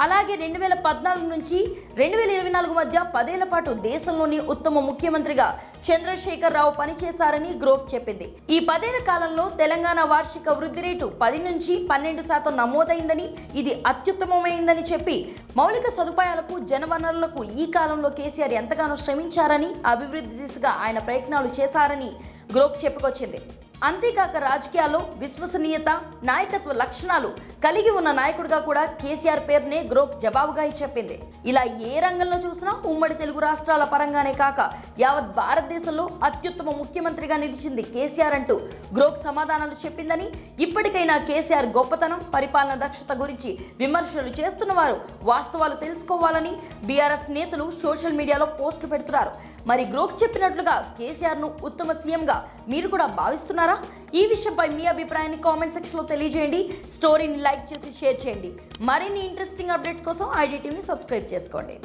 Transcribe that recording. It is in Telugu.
అలాగే 2014 నుంచి 2024 మధ్య 10 ఏళ్ల పాటు దేశంలోని ఉత్తమ ముఖ్యమంత్రిగా చంద్రశేఖర్ రావు పనిచేశారని గ్రోక్ చెప్పింది. ఈ 10 ఏళ్ల కాలంలో తెలంగాణ వార్షిక వృద్ధి రేటు 10 నుంచి 12% నమోదైందని, ఇది అత్యుత్తమమైందని చెప్పి మౌలిక సదుపాయాలకు, జనవనరులకు ఈ కాలంలో కేసీఆర్ ఎంతగానో శ్రమించారని, అభివృద్ధి దిశగా ఆయన ప్రయత్నాలు చేశారని గ్రోక్ చెప్పుకొచ్చింది. అంతేకాక రాజకీయాల్లో విశ్వసనీయత, నాయకత్వ లక్షణాలు కలిగి ఉన్న నాయకుడిగా కూడా కేసీఆర్ పేరునే గ్రోక్ జవాబుగా చెప్పింది. ఇలా ఏ రంగంలో చూసినా ఉమ్మడి తెలుగు రాష్ట్రాల పరంగానే కాక యావత్ భారతదేశంలో అత్యుత్తమ ముఖ్యమంత్రిగా నిలిచింది కేసీఆర్ అంటూ గ్రోక్ సమాధానాలు చెప్పిందని, ఇప్పటికైనా కేసీఆర్ గొప్పతనం, పరిపాలన దక్షత గురించి విమర్శలు చేస్తున్న వారు వాస్తవాలు తెలుసుకోవాలని బీఆర్ఎస్ నేతలు సోషల్ మీడియాలో పోస్టులు పెడుతున్నారు. మరి గ్రోక్ చెప్పినట్లుగా కేసీఆర్ను ఉత్తమ సీఎంగా మీరు కూడా భావిస్తున్నారా? ఈ విషయంపై మీ అభిప్రాయాన్ని కామెంట్ సెక్షన్లో తెలియజేయండి. స్టోరీని లైక్ చేసి షేర్ చేయండి. మరిన్ని ఇంట్రెస్టింగ్ అప్డేట్స్ కోసం ఐడి టీవీని సబ్స్క్రైబ్ చేసుకోండి.